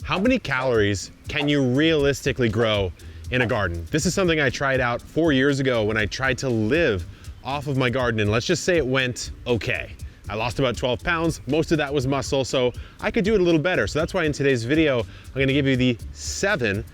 How many calories can you realistically grow in a garden? This is something I tried out 4 years ago when I tried to live off of my garden, and let's just say it went okay. I lost about 12 pounds. Most of that was muscle, so I could do it a little better. So that's why in today's video, I'm gonna give you the 7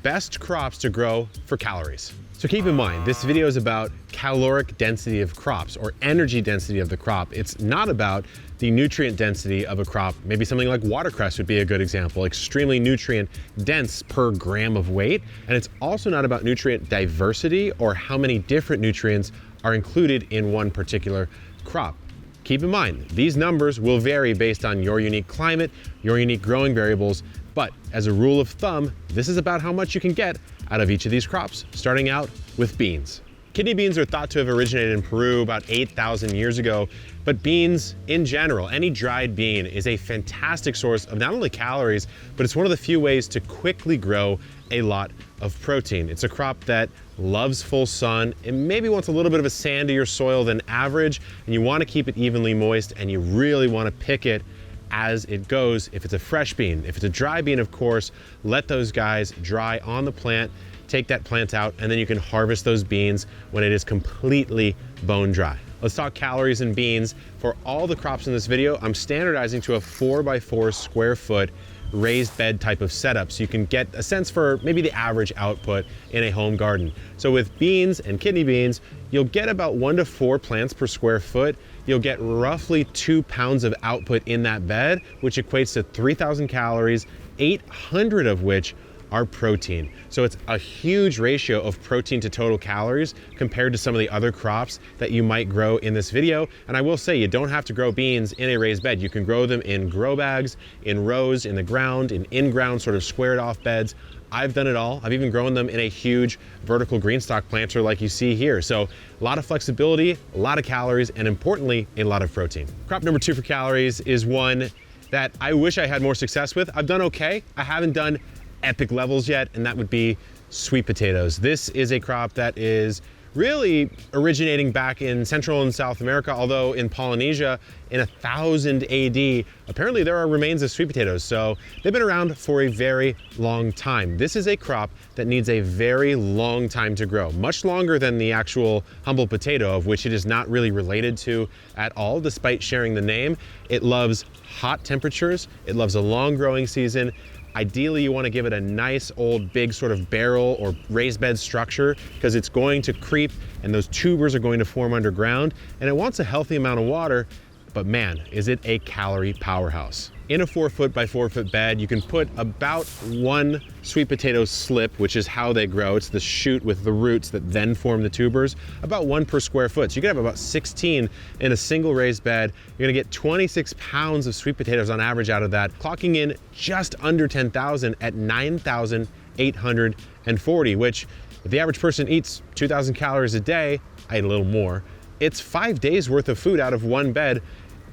best crops to grow for calories. So keep in mind, this video is about caloric density of crops or energy density of the crop. It's not about the nutrient density of a crop. Maybe something like watercress would be a good example, extremely nutrient dense per gram of weight. And it's also not about nutrient diversity or how many different nutrients are included in one particular crop. Keep in mind, these numbers will vary based on your unique climate, your unique growing variables, but as a rule of thumb, this is about how much you can get out of each of these crops, starting out with beans. Kidney beans are thought to have originated in Peru about 8,000 years ago, but beans in general, any dried bean is a fantastic source of not only calories, but it's one of the few ways to quickly grow a lot of protein. It's a crop that loves full sun. It maybe wants a little bit of a sandier soil than average, and you want to keep it evenly moist, and you really want to pick it as it goes. If it's a fresh bean, if it's a dry bean, of course, let those guys dry on the plant, take that plant out, and then you can harvest those beans when it is completely bone dry. Let's talk calories and beans. For all the crops in this video, I'm standardizing to a 4x4 square foot raised bed type of setup, so you can get a sense for maybe the average output in a home garden. So with beans and kidney beans, you'll get about 1 to 4 plants per square foot. You'll get roughly 2 pounds of output in that bed, which equates to 3,000 calories, 800 of which are protein. So it's a huge ratio of protein to total calories compared to some of the other crops that you might grow in this video. And I will say, you don't have to grow beans in a raised bed. You can grow them in grow bags, in rows, in the ground, in-ground sort of squared off beds. I've done it all. I've even grown them in a huge vertical green stock planter like you see here. So a lot of flexibility, a lot of calories, and importantly, a lot of protein. Crop number 2 for calories is one that I wish I had more success with. I've done okay. I haven't done epic levels yet, and that would be sweet potatoes. This is a crop that is really originating back in Central and South America, although in Polynesia in 1000 AD, apparently there are remains of sweet potatoes. So they've been around for a very long time. This is a crop that needs a very long time to grow, much longer than the actual humble potato, of which it is not really related to at all, despite sharing the name. It loves hot temperatures. It loves a long growing season. Ideally, you want to give it a nice old big sort of barrel or raised bed structure, because it's going to creep and those tubers are going to form underground, and it wants a healthy amount of water, but man, is it a calorie powerhouse. In a 4 foot by 4 foot bed, you can put about 1 sweet potato slip, which is how they grow. It's the shoot with the roots that then form the tubers, about 1 per square foot. So you can have about 16 in a single raised bed. You're gonna get 26 pounds of sweet potatoes on average out of that, clocking in just under 10,000 at 9,840, which if the average person eats 2,000 calories a day, I eat a little more, it's 5 days worth of food out of one bed.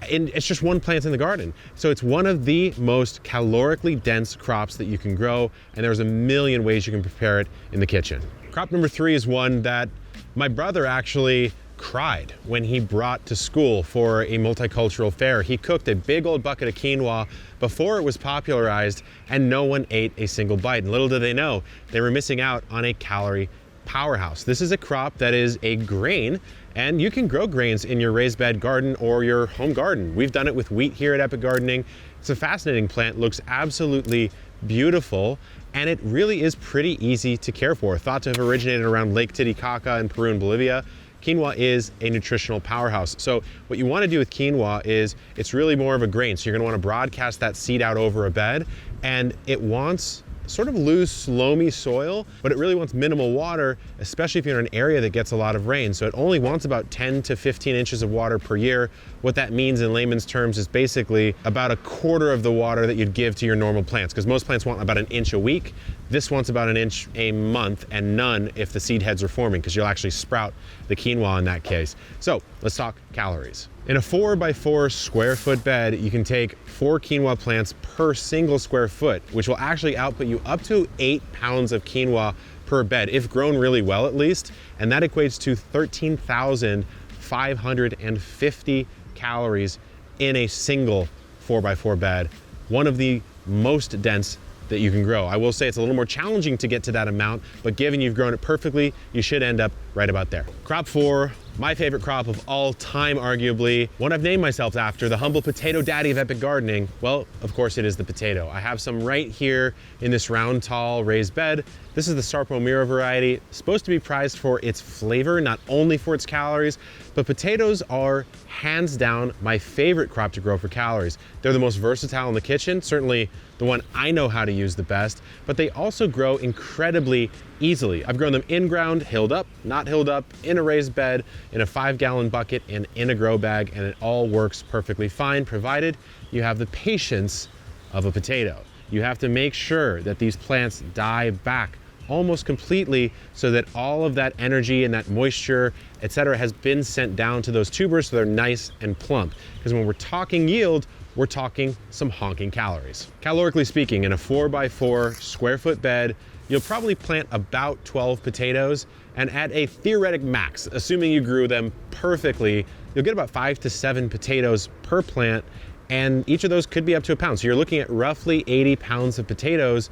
And it's just one plant in the garden. So it's one of the most calorically dense crops that you can grow, and there's a million ways you can prepare it in the kitchen. Crop number 3 is one that my brother actually cried when he brought to school for a multicultural fair. He cooked a big old bucket of quinoa before it was popularized, and no one ate a single bite. And little did they know, they were missing out on a calorie powerhouse. This is a crop that is a grain, and you can grow grains in your raised bed garden or your home garden. We've done it with wheat here at Epic Gardening. It's a fascinating plant, looks absolutely beautiful, and it really is pretty easy to care for. Thought to have originated around Lake Titicaca in Peru and Bolivia. Quinoa is a nutritional powerhouse. So what you want to do with quinoa is it's really more of a grain. So you're going to want to broadcast that seed out over a bed, and it wants sort of loose, loamy soil, but it really wants minimal water, especially if you're in an area that gets a lot of rain. So it only wants about 10 to 15 inches of water per year. What that means in layman's terms is basically about a quarter of the water that you'd give to your normal plants, because most plants want about an inch a week. This wants about an inch a month, and none if the seed heads are forming, because you'll actually sprout the quinoa in that case. So let's talk calories. In a 4 by 4 square foot bed, you can take 4 quinoa plants per single square foot, which will actually output you up to 8 pounds of quinoa per bed, if grown really well at least, and that equates to 13,550 calories in a single 4 by 4 bed. One of the most dense that you can grow. I will say it's a little more challenging to get to that amount, but given you've grown it perfectly, you should end up right about there. Crop 4, my favorite crop of all time, arguably, one I've named myself after, the humble potato daddy of epic gardening. Well, of course it is the potato. I have some right here in this round, tall, raised bed. This is the Sarpo Miro variety, supposed to be prized for its flavor, not only for its calories, but potatoes are hands down my favorite crop to grow for calories. They're the most versatile in the kitchen, certainly the one I know how to use the best, but they also grow incredibly easily. I've grown them in ground, hilled up, not hilled up, in a raised bed, in a 5-gallon bucket, and in a grow bag, and it all works perfectly fine, provided you have the patience of a potato. You have to make sure that these plants die back almost completely so that all of that energy and that moisture, etc., has been sent down to those tubers so they're nice and plump. Because when we're talking yield, we're talking some honking calories. Calorically speaking, in a 4x4 square foot bed, you'll probably plant about 12 potatoes, and at a theoretic max, assuming you grew them perfectly, you'll get about 5 to 7 potatoes per plant, and each of those could be up to a pound. So you're looking at roughly 80 pounds of potatoes,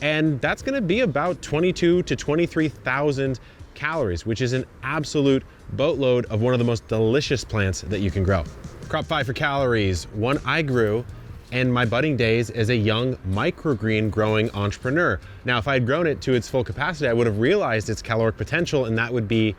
and that's gonna be about 22 to 23,000 calories, which is an absolute boatload of one of the most delicious plants that you can grow. Crop 5 for calories, one I grew in my budding days as a young microgreen growing entrepreneur. Now, if I had grown it to its full capacity, I would have realized its caloric potential, and that would be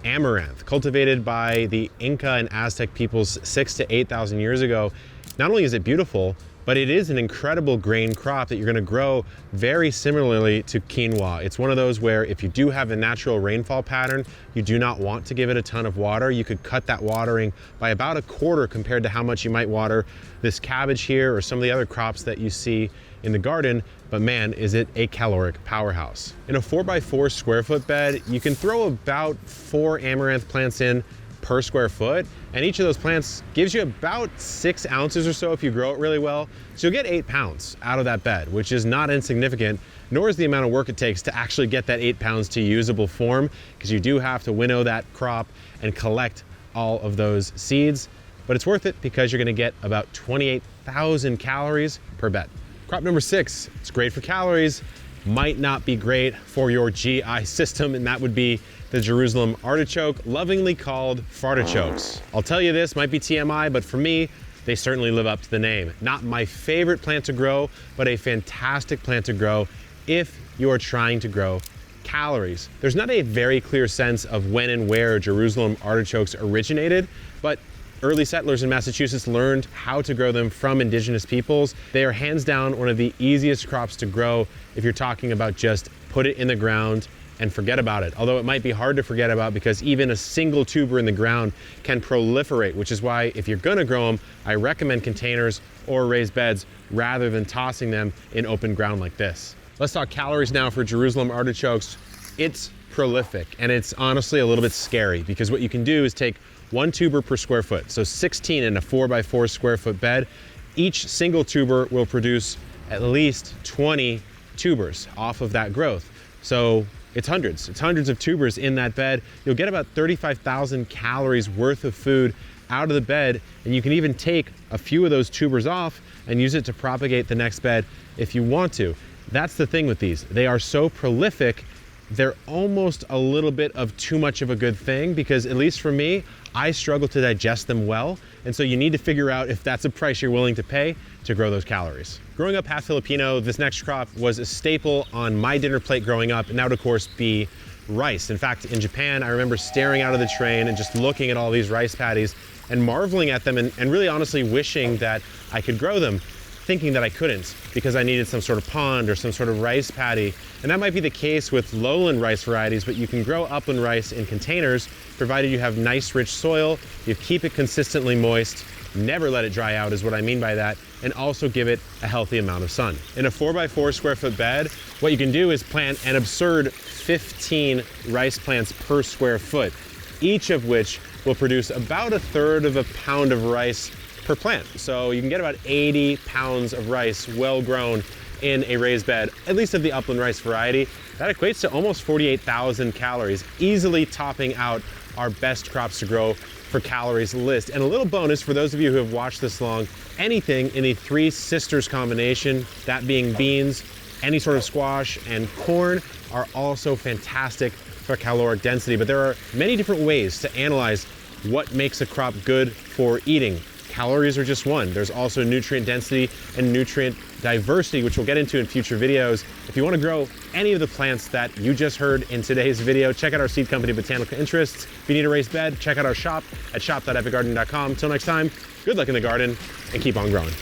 Amaranth, cultivated by the Inca and Aztec peoples 6,000 to 8,000 years ago. Not only is it beautiful, but it is an incredible grain crop that you're gonna grow very similarly to quinoa. It's one of those where if you do have a natural rainfall pattern, you do not want to give it a ton of water. You could cut that watering by about a quarter compared to how much you might water this cabbage here or some of the other crops that you see in the garden, but man, is it a caloric powerhouse. In a 4x4 square foot bed, you can throw about 4 amaranth plants in per square foot, and each of those plants gives you about 6 ounces or so if you grow it really well. So you'll get 8 pounds out of that bed, which is not insignificant, nor is the amount of work it takes to actually get that 8 pounds to usable form, because you do have to winnow that crop and collect all of those seeds, but it's worth it because you're gonna get about 28,000 calories per bed. Crop number 6, it's great for calories, might not be great for your GI system, and that would be the Jerusalem artichoke, lovingly called fartichokes. I'll tell you this, might be TMI, but for me, they certainly live up to the name. Not my favorite plant to grow, but a fantastic plant to grow if you are trying to grow calories. There's not a very clear sense of when and where Jerusalem artichokes originated, but early settlers in Massachusetts learned how to grow them from indigenous peoples. They are hands down one of the easiest crops to grow if you're talking about just put it in the ground and forget about it. Although it might be hard to forget about because even a single tuber in the ground can proliferate, which is why if you're gonna grow them, I recommend containers or raised beds rather than tossing them in open ground like this. Let's talk calories now for Jerusalem artichokes. It's prolific, and it's honestly a little bit scary because what you can do is take 1 tuber per square foot, so 16 in a 4x4 square foot bed. Each single tuber will produce at least 20 tubers off of that growth. So it's hundreds of tubers in that bed. You'll get about 35,000 calories worth of food out of the bed, and you can even take a few of those tubers off and use it to propagate the next bed if you want to. That's the thing with these. They are so prolific, they're almost a little bit of too much of a good thing because, at least for me, I struggle to digest them well, and so you need to figure out if that's a price you're willing to pay to grow those calories. Growing up half Filipino, this next crop was a staple on my dinner plate growing up, and that would of course be rice. In fact, in Japan, I remember staring out of the train and just looking at all these rice paddies and marveling at them and really honestly wishing that I could grow them, thinking that I couldn't because I needed some sort of pond or some sort of rice paddy. And that might be the case with lowland rice varieties, but you can grow upland rice in containers, provided you have nice rich soil, you keep it consistently moist, never let it dry out is what I mean by that, and also give it a healthy amount of sun. In a 4x4 square foot bed, what you can do is plant an absurd 15 rice plants per square foot, each of which will produce about 1/3 of a pound of rice per plant. So you can get about 80 pounds of rice well grown in a raised bed, at least of the upland rice variety. That equates to almost 48,000 calories, easily topping out our best crops to grow for calories list. And a little bonus for those of you who have watched this long, anything in the 3 sisters combination, that being beans, Any sort of squash and corn are also fantastic for caloric density, but there are many different ways to analyze what makes a crop good for eating. Calories are just one. There's also nutrient density and nutrient diversity, which we'll get into in future videos. If you want to grow any of the plants that you just heard in today's video, check out our seed company, Botanical Interests. If you need a raised bed, check out our shop at shop.epicgarden.com. Till next time, good luck in the garden and keep on growing.